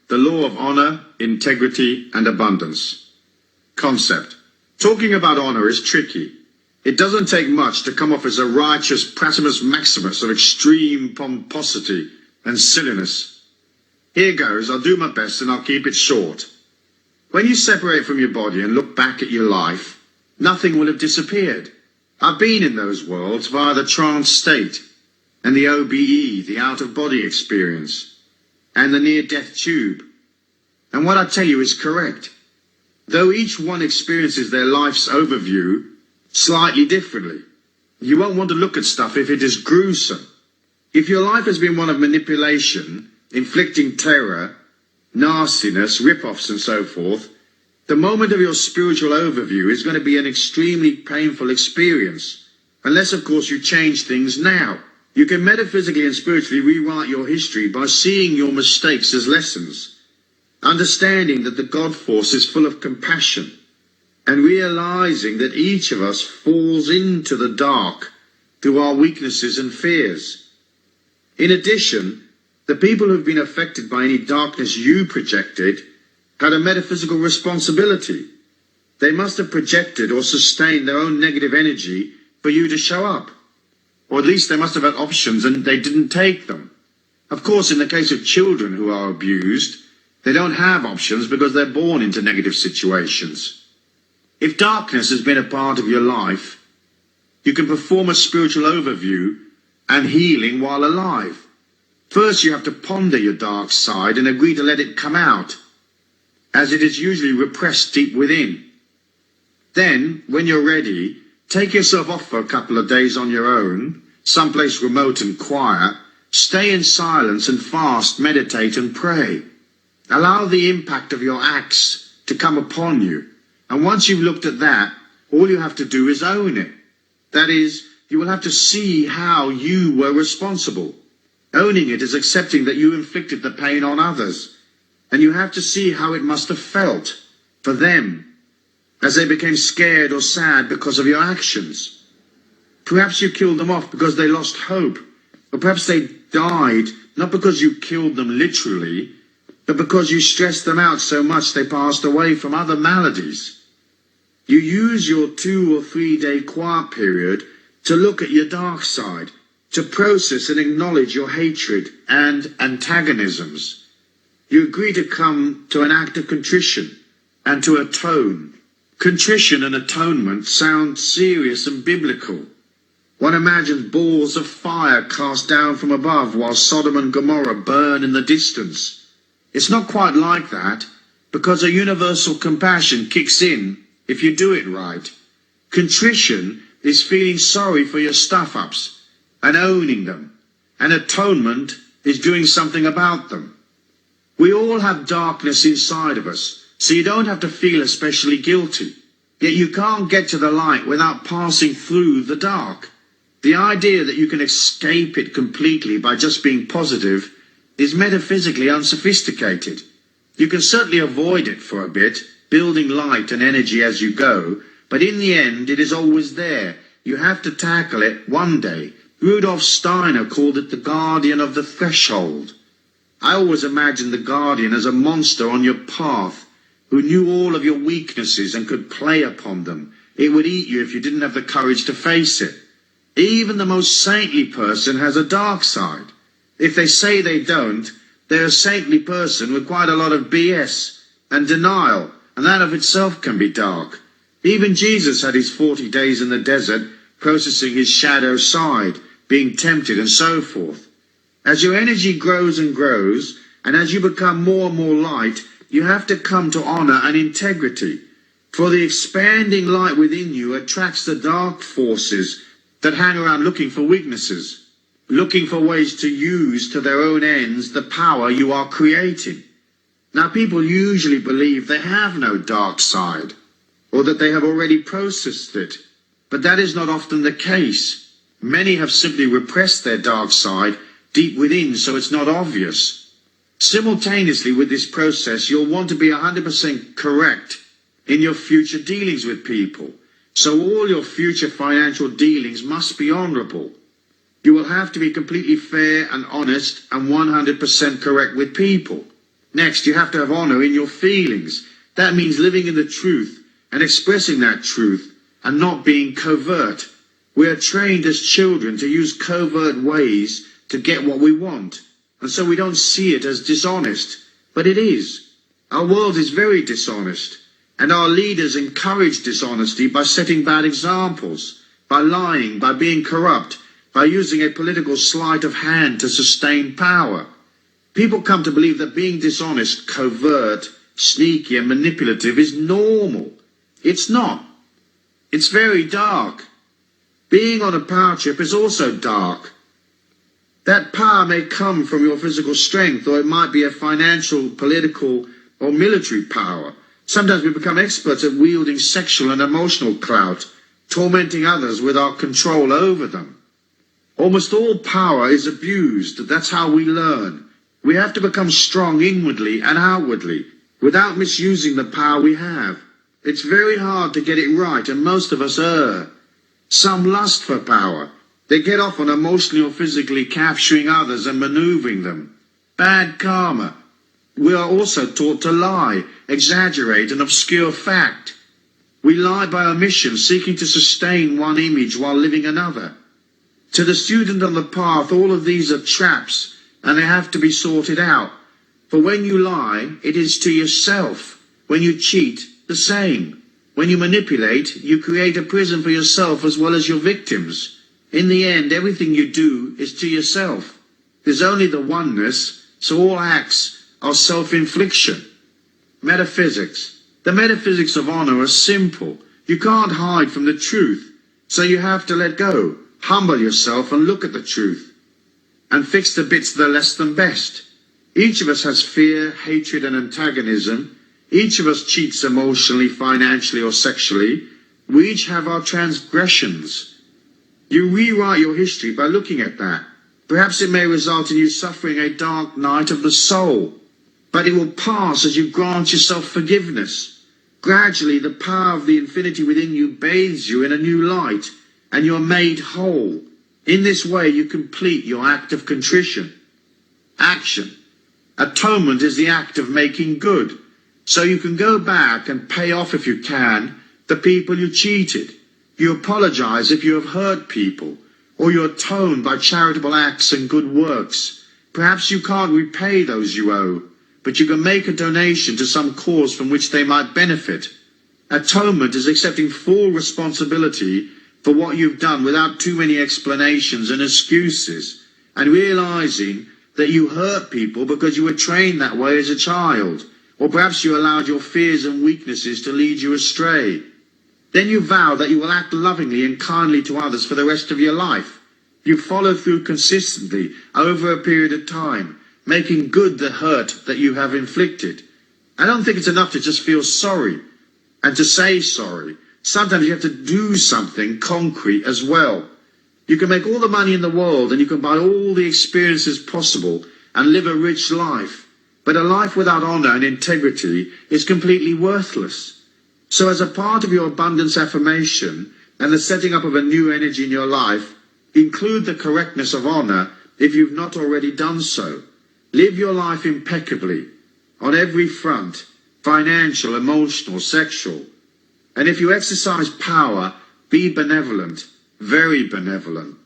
the law of honor, integrity, and abundance. Concept. Talking about honor is tricky. It doesn't take much to come off as a righteous Pratimus Maximus of extreme pomposity and silliness. Here goes, I'll do my best and I'll keep it short. When you separate from your body and look back at your life, nothing will have disappeared. I've been in those worlds via the trance state, and the OBE, the out-of-body experience, and the near-death tube. And what I tell you is correct. Though each one experiences their life's overview slightly differently, you won't want to look at stuff if it is gruesome. If your life has been one of manipulation, inflicting terror, nastiness, rip-offs and so forth, the moment of your spiritual overview is going to be an extremely painful experience, unless of course you change things now. You can metaphysically and spiritually rewrite your history by seeing your mistakes as lessons, understanding that the God force is full of compassion, and realizing that each of us falls into the dark through our weaknesses and fears. In addition, the people who've been affected by any darkness you projected had a metaphysical responsibility. They must have projected or sustained their own negative energy for you to show up. Or at least they must have had options and they didn't take them. Of course, in the case of children who are abused, they don't have options because they're born into negative situations. If darkness has been a part of your life, you can perform a spiritual overview and healing while alive. First, you have to ponder your dark side and agree to let it come out, as it is usually repressed deep within. Then, when you're ready, take yourself off for a couple of days on your own, someplace remote and quiet, stay in silence and fast, meditate and pray. Allow the impact of your acts to come upon you. And once you've looked at that, all you have to do is own it. That is, you will have to see how you were responsible. Owning it is accepting that you inflicted the pain on others. And you have to see how it must have felt for them as they became scared or sad because of your actions. Perhaps you killed them off because they lost hope, or perhaps they died not because you killed them literally, but because you stressed them out so much they passed away from other maladies. You use your 2 or 3 day quiet period to look at your dark side, to process and acknowledge your hatred and antagonisms. You agree to come to an act of contrition and to atone. Contrition and atonement sound serious and biblical. One imagines balls of fire cast down from above while Sodom and Gomorrah burn in the distance. It's not quite like that, because a universal compassion kicks in if you do it right. Contrition is feeling sorry for your stuff-ups and owning them, and atonement is doing something about them. We all have darkness inside of us, so you don't have to feel especially guilty. Yet you can't get to the light without passing through the dark. The idea that you can escape it completely by just being positive is metaphysically unsophisticated. You can certainly avoid it for a bit, building light and energy as you go, but in the end it is always there. You have to tackle it one day. Rudolf Steiner called it the guardian of the threshold. I always imagined the guardian as a monster on your path, who knew all of your weaknesses and could play upon them. It would eat you if you didn't have the courage to face it. Even the most saintly person has a dark side. If they say they don't, they're a saintly person with quite a lot of BS and denial, and that of itself can be dark. Even Jesus had his 40 days in the desert, processing his shadow side, being tempted and so forth. As your energy grows and grows, and as you become more and more light, you have to come to honor and integrity. For the expanding light within you attracts the dark forces that hang around looking for weaknesses, looking for ways to use to their own ends the power you are creating. Now, people usually believe they have no dark side, or that they have already processed it, but that is not often the case. Many have simply repressed their dark side deep within, so it's not obvious. Simultaneously with this process, you'll want to be 100% correct in your future dealings with people. So all your future financial dealings must be honorable. You will have to be completely fair and honest and 100% correct with people. Next, you have to have honor in your feelings. That means living in the truth and expressing that truth and not being covert. We are trained as children to use covert ways to get what we want, and so we don't see it as dishonest, but it is. Our world is very dishonest, and our leaders encourage dishonesty by setting bad examples, by lying, by being corrupt, by using a political sleight of hand to sustain power. People come to believe that being dishonest, covert, sneaky and manipulative is normal. It's not. It's very dark. Being on a power trip is also dark. That power may come from your physical strength, or it might be a financial, political, or military power. Sometimes we become experts at wielding sexual and emotional clout, tormenting others with our control over them. Almost all power is abused. That's how we learn. We have to become strong inwardly and outwardly, without misusing the power we have. It's very hard to get it right, and most of us err. Some lust for power. They get off on emotionally or physically capturing others and maneuvering them. Bad karma. We are also taught to lie, exaggerate, and obscure fact. We lie by omission, seeking to sustain one image while living another. To the student on the path, all of these are traps, and they have to be sorted out. For when you lie, it is to yourself. When you cheat, the same. When you manipulate, you create a prison for yourself as well as your victims. In the end, everything you do is to yourself. There's only the oneness, so all acts are self-infliction. Metaphysics. The metaphysics of honor are simple. You can't hide from the truth, so you have to let go. Humble yourself and look at the truth, and fix the bits that are less than best. Each of us has fear, hatred, and antagonism. Each of us cheats emotionally, financially, or sexually. We each have our transgressions. You rewrite your history by looking at that. Perhaps it may result in you suffering a dark night of the soul, but it will pass as you grant yourself forgiveness. Gradually, the power of the infinity within you bathes you in a new light, and you are made whole. In this way, you complete your act of contrition. Action. Atonement is the act of making good. So you can go back and pay off, if you can, the people you cheated. You apologize if you have hurt people, or you atone by charitable acts and good works. Perhaps you can't repay those you owe, but you can make a donation to some cause from which they might benefit. Atonement is accepting full responsibility for what you've done without too many explanations and excuses, and realizing that you hurt people because you were trained that way as a child, or perhaps you allowed your fears and weaknesses to lead you astray. Then you vow that you will act lovingly and kindly to others for the rest of your life. You follow through consistently over a period of time, making good the hurt that you have inflicted. I don't think it's enough to just feel sorry and to say sorry. Sometimes you have to do something concrete as well. You can make all the money in the world and you can buy all the experiences possible and live a rich life. But a life without honor and integrity is completely worthless. So as a part of your abundance affirmation and the setting up of a new energy in your life, include the correctness of honor if you've not already done so. Live your life impeccably on every front, financial, emotional, sexual. And if you exercise power, be benevolent, very benevolent.